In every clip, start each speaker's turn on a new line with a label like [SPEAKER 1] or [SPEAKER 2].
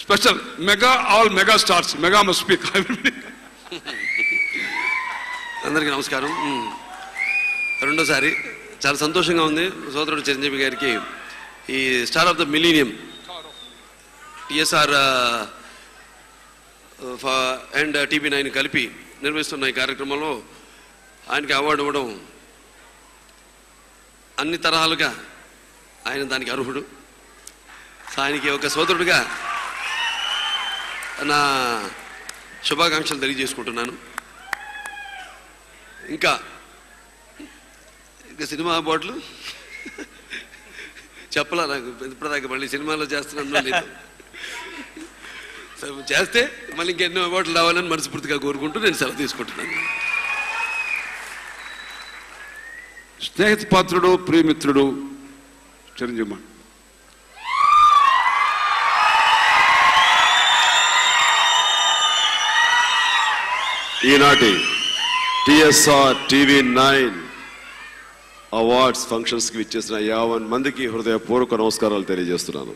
[SPEAKER 1] Special mega, all mega stars, mega must speak.
[SPEAKER 2] అందరికీ నమస్కారం. రెండోసారి చాలా సంతోషంగా ఉంది సోదరుడు చిరంజీవి గారికి ఈ star of the millennium TSR and TV9 కలిపి నిర్వహిస్తున్న ఈ కార్యక్రమంలో ఆయనకి అవార్డు ఇవ్వడం అన్ని తరహాలుగా ఆయన దానికి అర్హుడు. ఆయనకి ఒక సోదరుడిగా నా శుభాకాంక్షలు తెలియజేసుకుంటున్నాను. ఇంకా సినిమా అవార్డులు చెప్పలా నాకు ఇప్పటిదాకా, మళ్ళీ సినిమాలో చేస్తున్నాను లేదు, చేస్తే మళ్ళీ ఇంకెన్నో అవార్డులు రావాలని మనస్ఫూర్తిగా కోరుకుంటూ నేను సెలవు తీసుకుంటున్నాను.
[SPEAKER 1] స్నేహితపాత్రుడు, ప్రియమిత్రుడు చిరంజీవి
[SPEAKER 3] ఈనాటి TSR TV9 అవార్డ్స్ ఫంక్షన్స్కి విచ్చేసిన 50 మందికి హృదయపూర్వక నమస్కారాలు తెలియజేస్తున్నాను.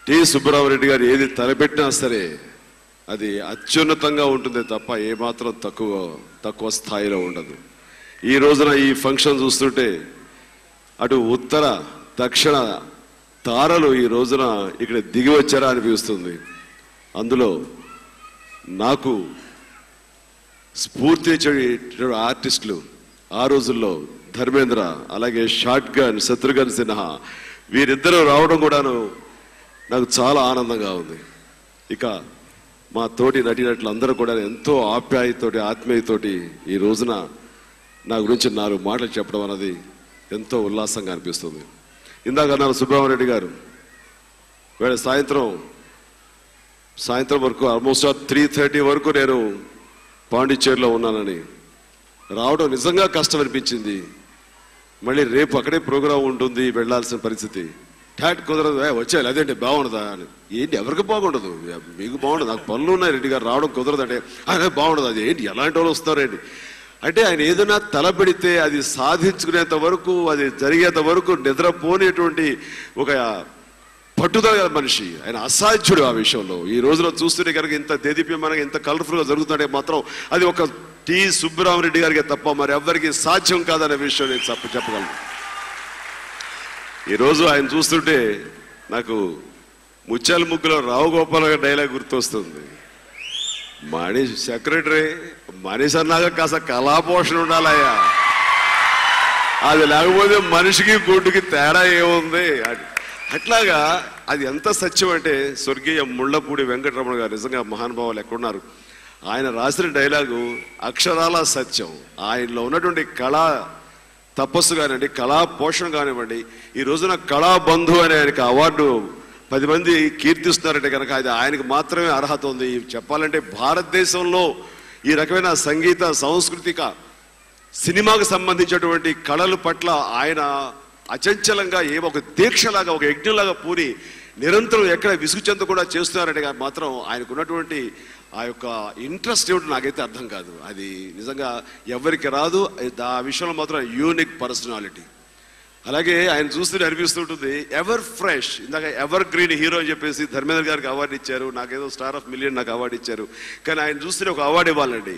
[SPEAKER 3] టి సుబ్బరామరెడ్డి గారు ఏది తలపెట్టినా సరే అది అత్యున్నతంగా ఉంటుందే తప్ప ఏమాత్రం తక్కువ స్థాయిలో ఉండదు. ఈ రోజున ఈ ఫంక్షన్ చూస్తుంటే అటు ఉత్తర దక్షిణ తారలు ఈ రోజున ఇక్కడ దిగి వచ్చారా అనిపిస్తుంది. అందులో నాకు స్ఫూర్తినిచ్చే ఆర్టిస్టులు ఆ రోజుల్లో ధర్మేంద్ర, అలాగే షాట్ గన్ శత్రుఘ్న సిన్హా, వీరిద్దరూ రావడం కూడాను నాకు చాలా ఆనందంగా ఉంది. ఇక మా తోటి నటినట్లు అందరూ కూడా ఎంతో ఆప్యాయతోటి ఆత్మీయతోటి ఈ రోజున నా గురించి 4 మాటలు చెప్పడం అన్నది ఎంతో ఉల్లాసంగా అనిపిస్తుంది. ఇందాక అన్నారు సుబ్రహ్మణ్యరెడ్డి గారు వేళ సాయంత్రం వరకు ఆల్మోస్ట్ 3:30 వరకు నేను పాండిచ్చేరిలో ఉన్నానని. రావడం నిజంగా కష్టం అనిపించింది. మళ్ళీ రేపు అక్కడే ప్రోగ్రాం ఉంటుంది, వెళ్లాల్సిన పరిస్థితి. కుదరదు, వచ్చేయాలి, అదేంటి బాగుండదా అని. ఏంటి ఎవరికి బాగుండదు, మీకు బాగుండదు, నాకు పనులు ఉన్నాయి, రెడ్డి గారు రావడం కుదరదు అంటే అదే బాగుండదు. అది ఏంటి ఎలాంటి వాళ్ళు వస్తారేంటి అంటే ఆయన ఏదైనా తలపెడితే అది సాధించుకునేంత వరకు, అది జరిగేంత వరకు నిద్రపోనేటువంటి ఒక పట్టుదల మనిషి. ఆయన అసాధ్యుడు ఆ విషయంలో. ఈ రోజున చూస్తుంటే కనుక ఇంత దేదీప్యమానంగా ఇంత కలర్ఫుల్గా జరుగుతుంటే మాత్రం అది ఒక టి సుబ్బరామరెడ్డి గారికి తప్ప మరి ఎవ్వరికి సాధ్యం కాదనే విషయం నేను చెప్పగలను. ఈరోజు ఆయన చూస్తుంటే నాకు ముత్యాల ముగ్గులో రావు గోపాల్ గారి డైలాగ్ గుర్తొస్తుంది. మనిషి సెక్రటరీ మనిషి అన్నాక కాస్త కళాపోషణ ఉండాలయ్యా, అది లేకపోతే మనిషికి గుడ్డుకి తేడా ఏముంది అని. అట్లాగా అది ఎంత సత్యం అంటే స్వర్గీయ ముళ్ళపూడి వెంకటరమణ గారు నిజంగా మహానుభావులు ఎక్కడున్నారు, ఆయన రాసిన డైలాగు అక్షరాల సత్యం. ఆయనలో ఉన్నటువంటి కళా తపస్సు కానివ్వండి, కళా పోషణ కానివ్వండి, ఈ రోజున కళాబంధు అనే ఆయనకి అవార్డు 10 మంది కీర్తిస్తున్నారంటే కనుక అది ఆయనకు మాత్రమే అర్హత ఉంది. చెప్పాలంటే భారతదేశంలో ఈ రకమైన సంగీత సాంస్కృతిక సినిమాకు సంబంధించినటువంటి కళల పట్ల ఆయన అచంచలంగా ఒక దీక్షలాగా, ఒక యజ్ఞంలాగా పూరి నిరంతరం ఎక్కడ విసుగు చెందకుండా చేస్తున్నారంటే మాత్రం ఆయనకు ఉన్నటువంటి ఆ యొక్క ఇంట్రెస్ట్ ఏమిటో నాకైతే అర్థం కాదు. అది నిజంగా ఎవరికి రాదు. ఆ విషయంలో మాత్రం యూనిక్ పర్సనాలిటీ. అలాగే ఆయన చూస్తూనే అనిపిస్తుంటుంది ఎవర్ ఫ్రెష్. ఇందాక ఎవర్ గ్రీన్ హీరో అని చెప్పేసి ధర్మేంద్ర గారికి అవార్డు ఇచ్చారు, నాకేదో స్టార్ ఆఫ్ మిలియన్ నాకు అవార్డు ఇచ్చారు. కానీ ఆయన చూస్తూనే ఒక అవార్డు ఇవ్వాలండి.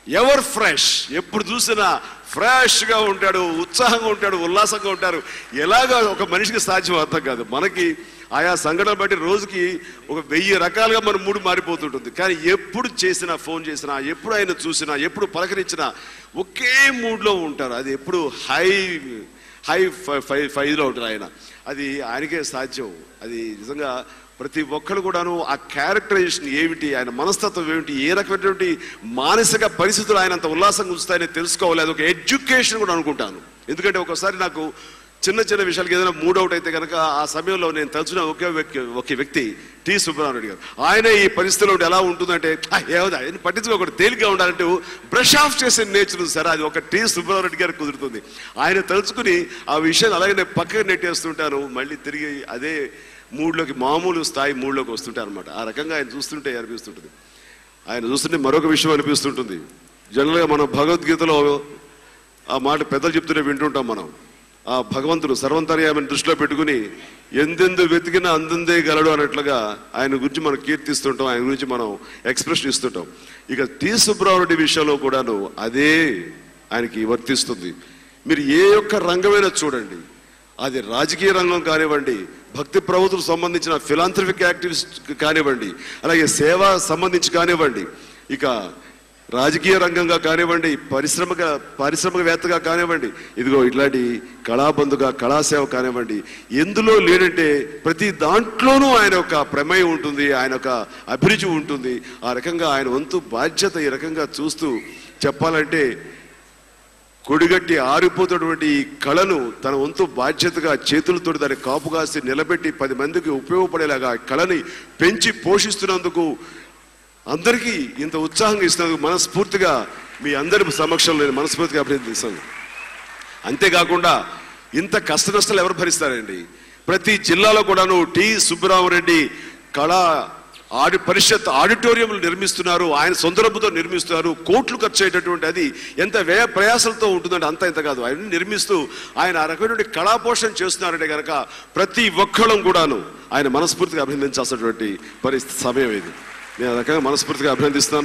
[SPEAKER 3] ఎవర్ ఫ్రెష్, ఎప్పుడు చూసినా ఫ్రెష్గా ఉంటాడు, ఉత్సాహంగా ఉంటాడు, ఉల్లాసంగా ఉంటారు. ఎలాగా ఒక మనిషికి సాధ్యం అర్థం కాదు. మనకి ఆయా సంఘటనలు బట్టి రోజుకి ఒక 1000 రకాలుగా మన మూడు మారిపోతుంటుంది. కానీ ఎప్పుడు చేసినా, ఫోన్ చేసినా, ఎప్పుడు ఆయన చూసినా, ఎప్పుడు పలకరించినా ఒకే మూడ్లో ఉంటారు. అది ఎప్పుడు హై ఫైవ్లో ఉంటారు ఆయన. అది ఆయనకే సాధ్యం. అది నిజంగా ప్రతి ఒక్కరు కూడాను ఆ క్యారెక్టరైజేషన్ ఏమిటి, ఆయన మనస్తత్వం ఏమిటి, ఏ రకమైనటువంటి మానసిక పరిస్థితులు ఆయన అంత ఉల్లాసంగా ఉంచుతాయని తెలుసుకోవాలి. అది ఒక ఎడ్యుకేషన్ కూడా అనుకుంటాను. ఎందుకంటే ఒకసారి నాకు చిన్న విషయాలకి ఏదైనా మూడ్ అవుట్ అయితే కనుక ఆ సమయంలో నేను తలుచున్న ఒకే వ్యక్తి టి సుబ్బరామరెడ్డి గారు. ఆయన ఈ పరిస్థితిలో ఎలా ఉంటుందంటే ఏమదా పట్టించుకోకూడదు, తేలిగ్గా ఉండాలంటే బ్రష్ ఆఫ్ చేసే నేచర్ సరే అది ఒక టి సుబ్బరామరెడ్డి గారికి కుదురుతుంది. ఆయన తలుచుకుని ఆ విషయాన్ని అలాగే నేను పక్కకు నెట్టేస్తుంటాను, మళ్ళీ తిరిగి అదే మూడ్లోకి, మామూలు స్థాయి మూడ్లోకి వస్తుంటాను అనమాట. ఆ రకంగా ఆయన చూస్తుంటే అనిపిస్తుంటుంది. ఆయన చూస్తుంటే మరొక విషయం అనిపిస్తుంటుంది. జనరల్గా మనం భగవద్గీతలో ఆ మాట పెద్దలు చెప్తూనే వింటుంటాం మనం. ఆ భగవంతుడు సర్వంతర్యామిని దృష్టిలో పెట్టుకుని ఎందెందు వెతికినా అందందే గలడు అన్నట్లుగా ఆయన గురించి మనం కీర్తిస్తుంటాం, ఆయన గురించి మనం ఎక్స్ప్రెషన్ ఇస్తుంటాం. ఇక టి సుబ్బారెడ్డి విషయంలో కూడాను అదే ఆయనకి వర్తిస్తుంది. మీరు ఏ ఒక్క రంగమైనా చూడండి, అది రాజకీయ రంగం కానివ్వండి, భక్తి ప్రవృత్తులకు సంబంధించిన ఫిలాంథ్రఫిక్ యాక్టివిస్ట్ కానివ్వండి, అలాగే సేవ సంబంధించి కానివ్వండి, ఇక రాజకీయ రంగంగా కానివ్వండి, పారిశ్రామికవేత్తగా కానివ్వండి, ఇదిగో ఇట్లాంటి కళాబంధుగా కళాసేవ కానివ్వండి, ఎందులో లేదంటే ప్రతి దాంట్లోనూ ఆయన యొక్క ప్రమేయం ఉంటుంది, ఆయన యొక్క అభిరుచి ఉంటుంది. ఆ రకంగా ఆయన వంతు బాధ్యత ఈ రకంగా చూస్తూ చెప్పాలంటే కొడిగట్టి ఆరిపోతున్నటువంటి ఈ కళను తన వంతు బాధ్యతగా చేతులతోటి దాన్ని కాపు కాసి నిలబెట్టి 10 మందికి ఉపయోగపడేలాగా కళని పెంచి పోషిస్తున్నందుకు, అందరికీ ఇంత ఉత్సాహంగా ఇస్తున్నందుకు మనస్ఫూర్తిగా మీ అందరి సమక్షంలో నేను మనస్ఫూర్తిగా అభినందిస్తాను. అంతేకాకుండా ఇంత కష్ట నష్టాలు ఎవరు భరిస్తారండి? ప్రతి జిల్లాలో కూడాను టి సుబ్బరామరెడ్డి కళా పరిషత్ ఆడిటోరియంలు నిర్మిస్తున్నారు, ఆయన సొంత డబ్బుతో నిర్మిస్తున్నారు, కోట్లు ఖర్చు అయ్యేటటువంటి అది ఎంత వ్యయ ప్రయాసాలతో ఉంటుందంటే అంత ఇంత కాదు. ఆయన నిర్మిస్తూ ఆయన ఆ రకమైనటువంటి కళాపోషణ చేస్తున్నారంటే కనుక ప్రతి ఒక్కళ్ళం కూడాను ఆయన మనస్ఫూర్తిగా అభినందించాల్సినటువంటి సమయం ఇది. నేను ఆ రకంగా మనస్ఫూర్తిగా అభినందిస్తున్నాను.